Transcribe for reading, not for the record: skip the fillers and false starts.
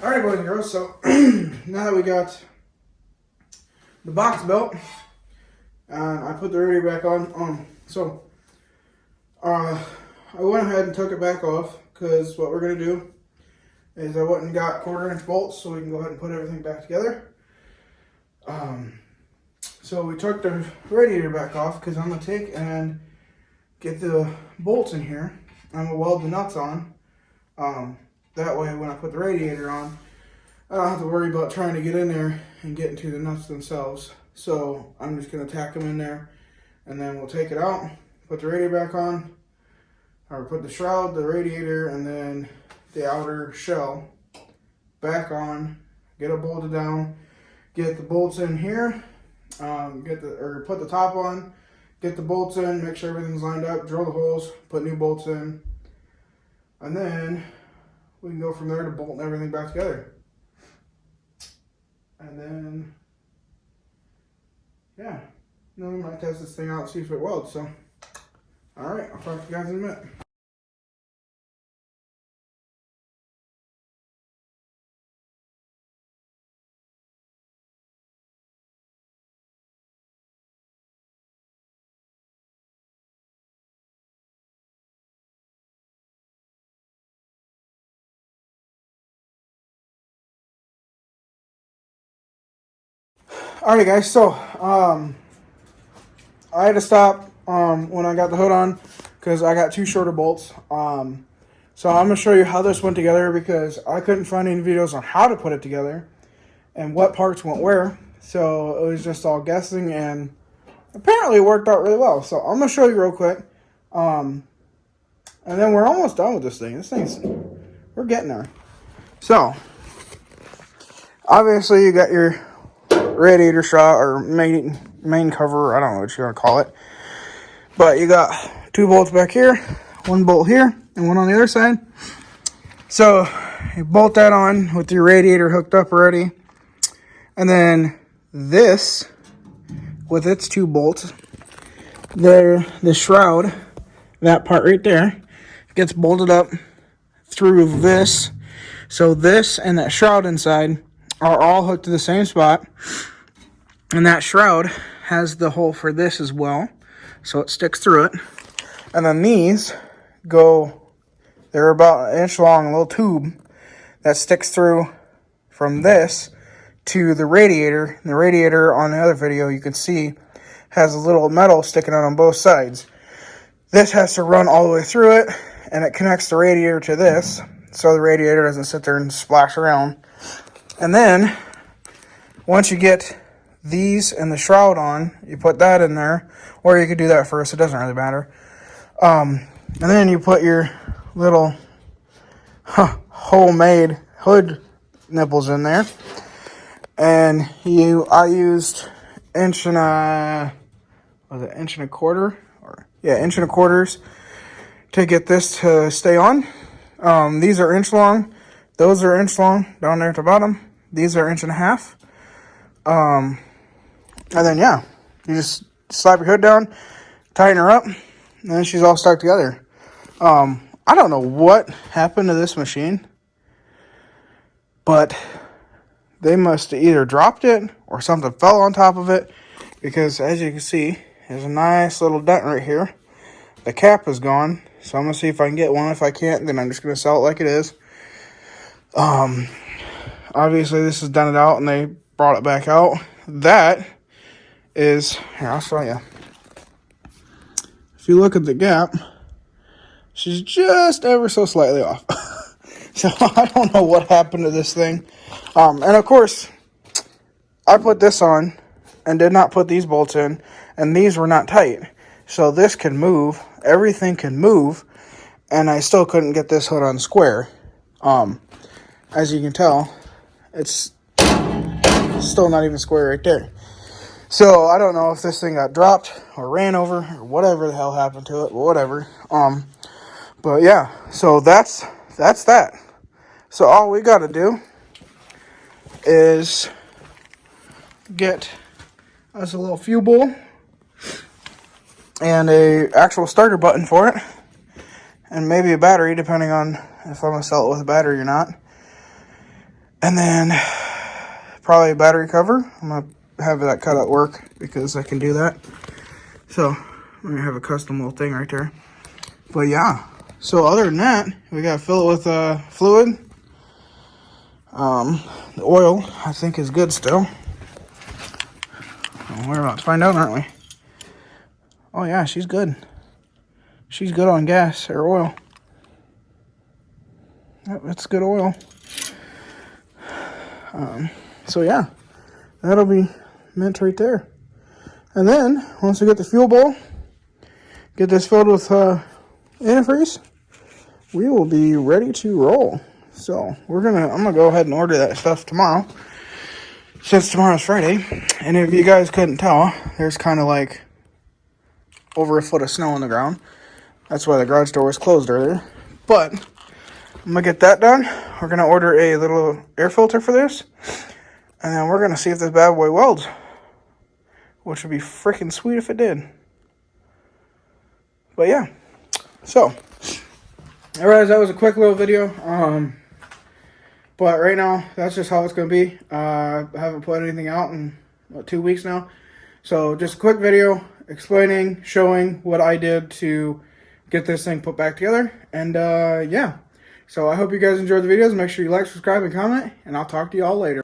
Alright, boys and girls, so now that we got the box built, and I put the radiator back on, I went ahead and took it back off, because what we're going to do is I went and got 1/4-inch bolts so we can go ahead and put everything back together. So we took the radiator back off, because I'm going to take and get the bolts in here. I'm going to weld the nuts on. That way when I put the radiator on, I don't have to worry about trying to get in there and get into the nuts themselves. So I'm just going to tack them in there, and then we'll take it out, put the radiator back on, or put the shroud, the radiator, and then the outer shell back on, get it bolted down, get the bolts in here, put the top on, get the bolts in, make sure everything's lined up, drill the holes, put new bolts in, and then we can go from there to bolting everything back together. And then, yeah, then we might test this thing out and see if it welds. So, alright, I'll talk to you guys in a minute. Alright guys, so I had to stop when I got the hood on because I got two shorter bolts. So I'm going to show you how this went together because I couldn't find any videos on how to put it together and what parts went where. So it was just all guessing, and apparently it worked out really well. So I'm going to show you real quick. And then we're almost done with this thing. We're getting there. So obviously you got your radiator shroud or main cover, I don't know what you're gonna call it, but you got two bolts back here, one bolt here and one on the other side. So you bolt that on with your radiator hooked up already, and then this with its two bolts there, the shroud, that part right there gets bolted up through this. So this and that shroud inside are all hooked to the same spot, and that shroud has the hole for this as well, so it sticks through it. And then these they're about an inch long, a little tube that sticks through from this to the radiator. And the radiator on the other video you can see has a little metal sticking out on both sides. This has to run all the way through it, and it connects the radiator to this so the radiator doesn't sit there and splash around. And then, once you get these and the shroud on, you put that in there, or you could do that first, it doesn't really matter. And then you put your little homemade hood nipples in there. And I used inch and a quarter? Inch and a quarters to get this to stay on. These are inch long. Those are inch long down there at the bottom. These are 1.5 inches. And then, yeah, you just slap your hood down, tighten her up, and then she's all stuck together. I don't know what happened to this machine, but they must have either dropped it or something fell on top of it, because as you can see, there's a nice little dent right here. The cap is gone, so I'm going to see if I can get one. If I can't, then I'm just going to sell it like it is. Obviously this is dented out and they brought it back out. That is, here, I'll show you. If you look at the gap, she's just ever so slightly off. So I don't know what happened to this thing. And of course, I put this on and did not put these bolts in, and these were not tight. So this can move, everything can move, and I still couldn't get this hood on square. As you can tell, it's still not even square right there. So I don't know if this thing got dropped or ran over or whatever the hell happened to it, but whatever. But yeah, so that's that. So all we got to do is get us a little fuel bowl and a actual starter button for it, and maybe a battery depending on if I'm gonna sell it with a battery or not. And then probably a battery cover. I'm going to have that cut at work because I can do that. So I'm going to have a custom little thing right there. But yeah, so other than that, we got to fill it with fluid. The oil, I think, is good still. Well, we're about to find out, aren't we? Oh yeah, she's good. She's good on gas or oil. Yep, that's good oil. So yeah, that'll be mint right there. And then, once we get the fuel bowl, get this filled with antifreeze, we will be ready to roll. So I'm gonna go ahead and order that stuff tomorrow, since tomorrow's Friday. And if you guys couldn't tell, there's kind of like over a foot of snow on the ground. That's why the garage door was closed earlier. But I'm gonna get that done. We're gonna order a little air filter for this, and then we're gonna see if this bad boy welds, which would be freaking sweet if it did. But yeah, so alright, that was a quick little video. But right now, that's just how it's gonna be. I haven't put anything out in 2 weeks now, so just a quick video explaining, showing what I did to get this thing put back together. And yeah, so I hope you guys enjoyed the videos. Make sure you like, subscribe, and comment, and I'll talk to you all later.